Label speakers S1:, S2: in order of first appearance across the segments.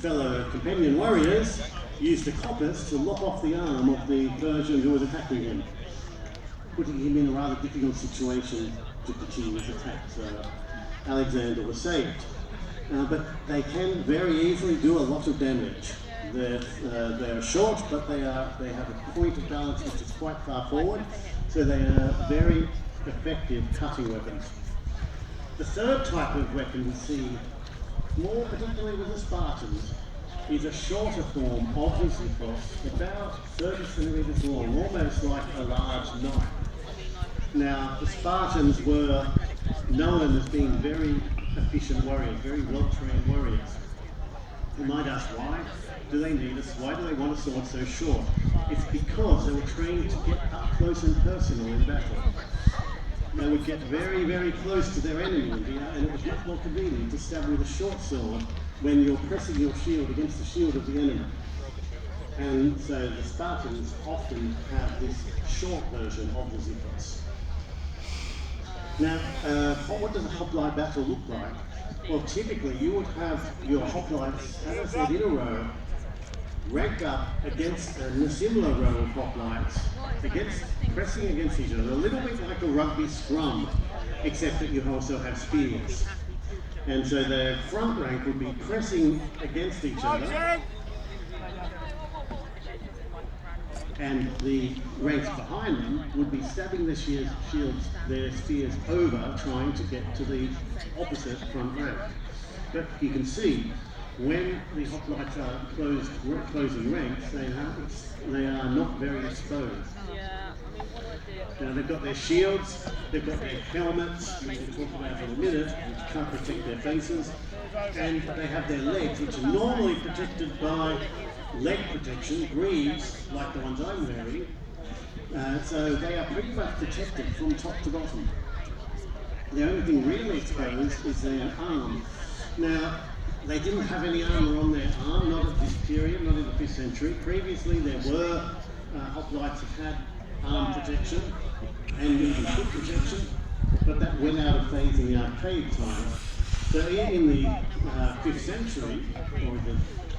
S1: fellow companion warriors used the compass to lop off the arm of the Persian who was attacking him, putting him in a rather difficult situation to continue his attack. So Alexander was saved. But they can very easily do a lot of damage. They're short, but they have a point of balance which is quite far forward, so they are very effective cutting weapons. The third type of weapon we see, more particularly with the Spartans, is a shorter form of the Xyphos, about 30 centimetres long, almost like a large knife. Now, the Spartans were known as being very efficient warriors, very well-trained warriors. You might ask, why do they need us? Why do they want a sword so short? It's because they were trained to get up close and personal in battle. They would get very, very close to their enemy, and it was much more convenient to stab with a short sword when you're pressing your shield against the shield of the enemy. And so the Spartans often have this short version of the Xyphos. Now, what does a hoplite battle look like? Well, typically you would have your hoplites, as I said, in a row, ranked up against a similar row of hoplites, pressing against each other, a little bit like a rugby scrum, except that you also have spears. And so the front rank would be pressing against each other, and the ranks behind them would be stabbing their spears over, trying to get to the opposite front rank. But you can see, when the hoplites are closing ranks, they are not very exposed. Now they've got their shields, they've got their helmets, which we'll talk about in a minute, which can't protect their faces, and they have their legs, which are normally protected by leg protection, greaves, like the ones I'm wearing. So they are pretty much protected from top to bottom. The only thing really exposed is their arm. Now, they didn't have any armour on their arm, not at this period, not in the 5th century. Previously there were hoplites that had arm protection and even foot protection, but that went out of phase in the archaic times. So in the 5th century,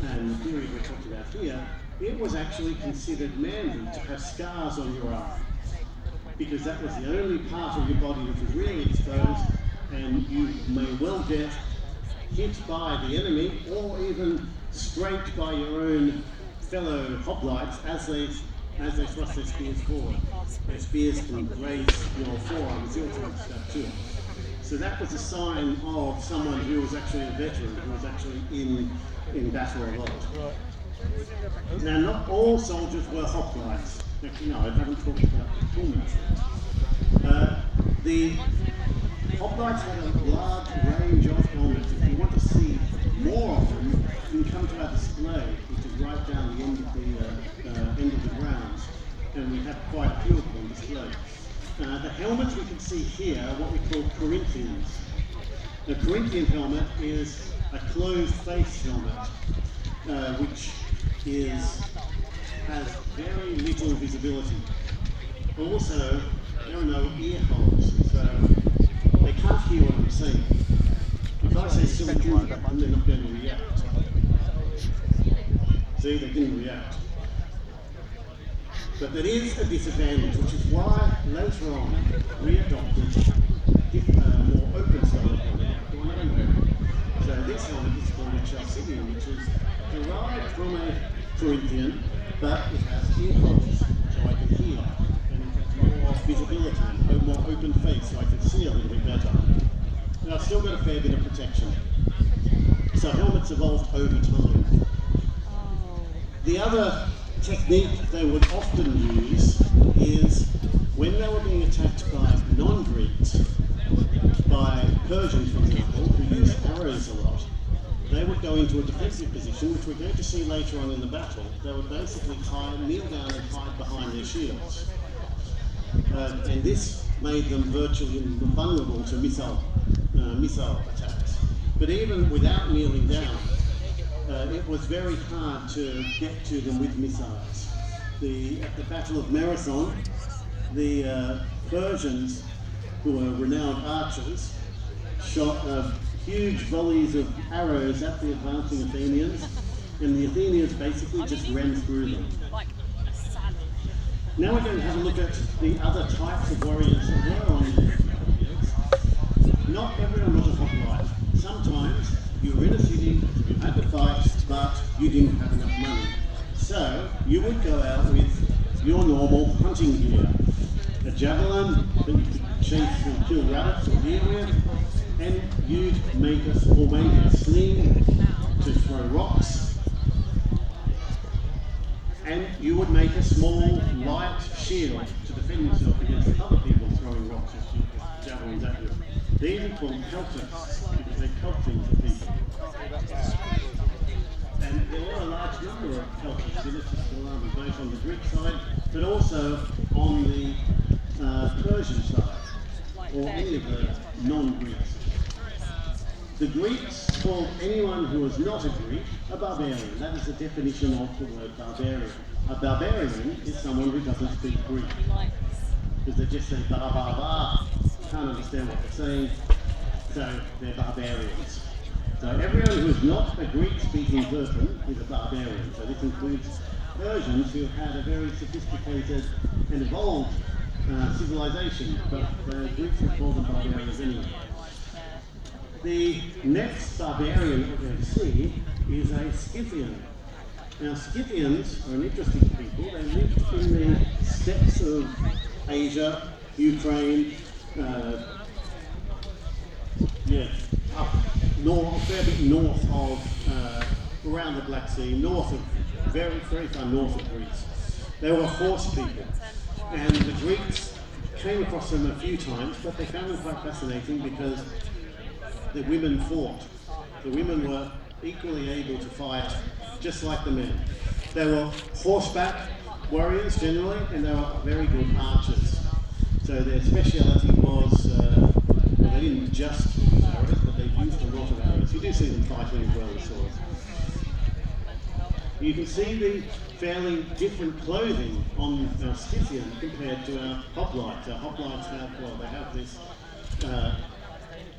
S1: and the period we're talking about here, it was actually considered manly to have scars on your arm, because that was the only part of your body which was really exposed, and you may well get hit by the enemy or even scraped by your own fellow hoplites as they thrust their spears forward. Their spears can graze your forearms, your type of stuff too. So that was a sign of someone who was actually a veteran, who was actually in battle a lot. Now, not all soldiers were hoplites. Actually, no, I haven't talked about the performance. The hoplites had a large range of helmets. If you want to see more of them, you can come to our display, which is right down the end of the grounds, and we have quite a few of them on display. The helmets we can see here are what we call Corinthians. The Corinthian helmet is a closed face helmet, which has very little visibility. Also, there are no ear holes, so they can't hear what I'm saying. If I say cylinder, they're not going to react. See, they didn't react. But that is a disadvantage, which is why later on we adopted more open style helmet. So this helmet is called a Chalcidian, which is derived from a Corinthian, but it has ear holes, so I can hear, and it has more visibility, a more open face, so I can see a little bit better. And I've still got a fair bit of protection. So helmets evolved over time. The other technique they would often use is when they were being attacked by non-Greeks, by Persians for example, who used arrows a lot, they would go into a defensive position, which we're going to see later on in the battle. They would basically kneel down and hide behind their shields. And this made them virtually vulnerable to missile attacks. But even without kneeling down, it was very hard to get to them with missiles. At the Battle of Marathon, the Persians, who were renowned archers, shot huge volleys of arrows at the advancing Athenians, spears basically just ran through them. Now we're going to have a look at the other types of warriors that were on the fields. Not everyone was a hoplite. Sometimes you were in a city, you had to fight, but you didn't have enough money. So you would go out with your normal hunting gear. A javelin that you could chase and kill rabbits or deer with, and you'd make a sling to throw rocks, and you would make a small light shield to defend yourself against other people throwing rocks or javelins at you. These are called pelters because they pelt things at people. And there were a large number of pelters in the army, both on the Greek side, but also on the Persian side, or any of the non-Greeks. The Greeks called anyone who was not a Greek a barbarian. That is the definition of the word barbarian. A barbarian is someone who doesn't speak Greek. Because they just say ba ba ba, can't understand what they're saying, so they're barbarians. So everyone who is not a Greek-speaking person is a barbarian. So this includes Persians who had a very sophisticated and evolved civilization, but the Greeks would call them barbarians anyway. The next barbarian we're going to see is a Scythian. Now Scythians are an interesting people. They lived in the steppes of Asia, Ukraine, up north, a fair bit north of, around the Black Sea, north of, very, very far north of Greece. They were horse people, and the Greeks came across them a few times, but they found them quite fascinating because the women fought. The women were equally able to fight just like the men. They were horseback warriors generally, and they were very good archers. So their speciality was, well, they didn't just use arrows, but they used a lot of arrows. You do see them fighting as well with swords. You can see the fairly different clothing on our Scythian compared to our hoplites. Our hoplites have, well, they have this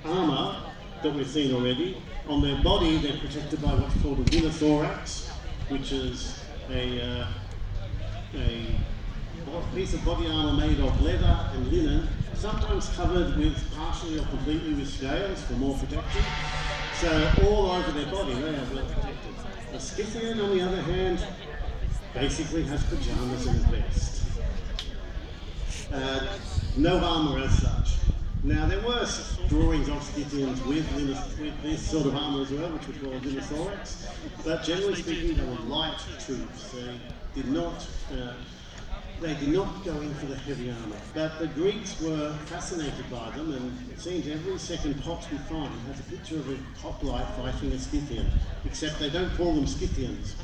S1: armour that we've seen already. On their body, they're protected by what's called a winothorax, which is a piece of body armour made of leather and linen, sometimes covered with partially or completely with scales for more protection. So all over their body, they are well protected. A Scythian, on the other hand, basically has pyjamas and a vest. No armour as such. Now there were drawings of Scythians with this sort of armour as well, which we call winothorax, but generally speaking they were light troops. They did not go in for the heavy armour. But the Greeks were fascinated by them, and it seems every second pot we find has a picture of a hoplite fighting a Scythian, except they don't call them Scythians.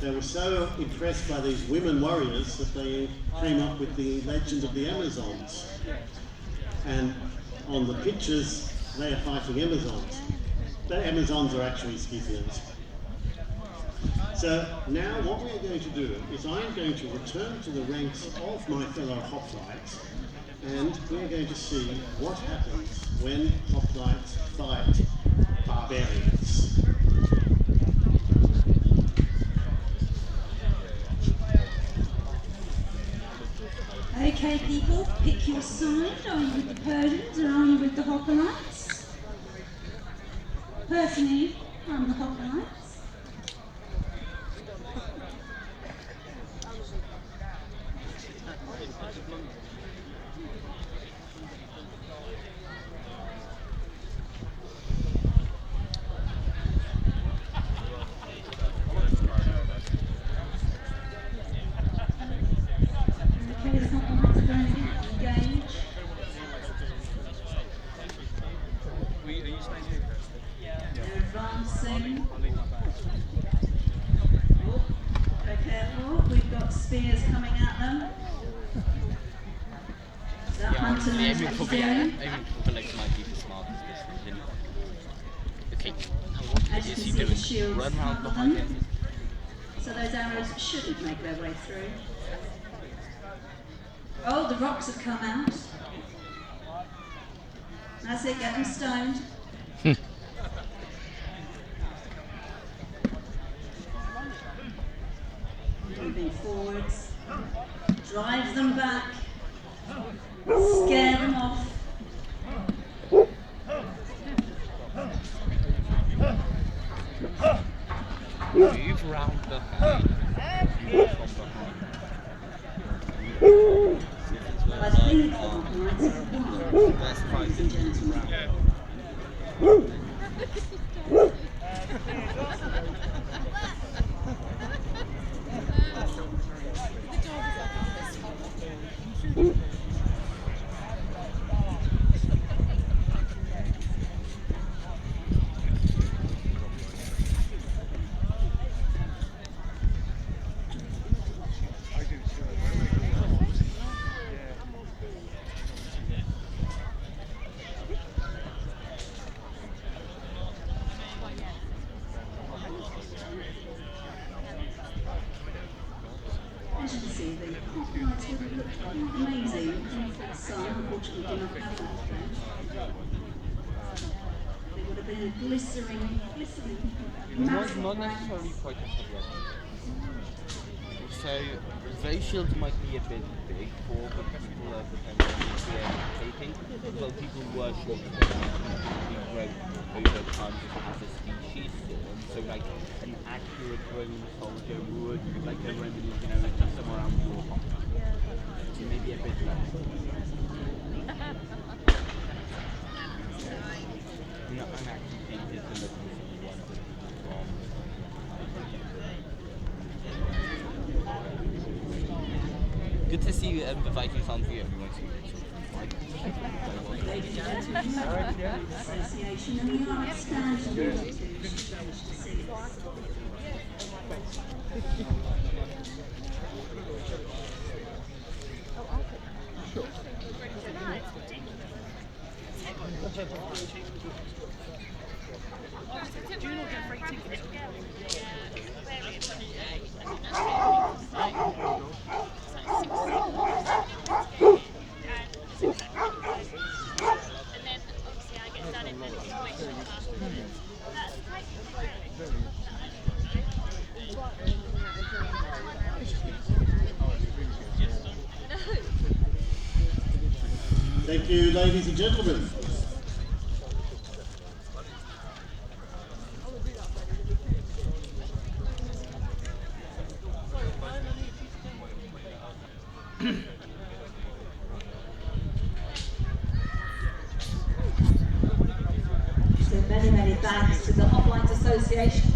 S1: They were so impressed by these women warriors that they came up with the legend of the Amazons. And on the pictures, they are fighting Amazons. The Amazons are actually Scythians. So now what we're going to do is I'm going to return to the ranks of my fellow hoplites, and we're going to see what happens when hoplites fight barbarians.
S2: Okay people, pick your side. Are you with the Persians or are you with the hoplites? Personally, I'm the hoplites. Spears coming at them. That hunter knows what he's doing.
S3: Okay.
S2: As you can see, the shields cover them, so those arrows shouldn't make their way through. Oh, the rocks have come out. That's it, get them stoned. moving forwards. Drive them back. Scare them off.
S3: Move round the hand.
S2: I think the Hoplites have won, ladies and gentlemen. As you can see, the Hoplites would have looked amazing if the sun unfortunately did not have that today. They would have been a glistening, massive
S3: Not necessarily quite a heavy. So those shields might be a bit big for the people potentially well, people who are short of them grow over time as a species. So like an accurate grown soldier would like a remedy, like somewhere around your home. So maybe a bit less. I'm actually thinking to look good to see the Vikings on view, everyone.
S2: Ladies and gentlemen, association, and we are expanding to see
S1: Thank you, ladies and gentlemen.
S2: So many thanks to the Hoplite Association.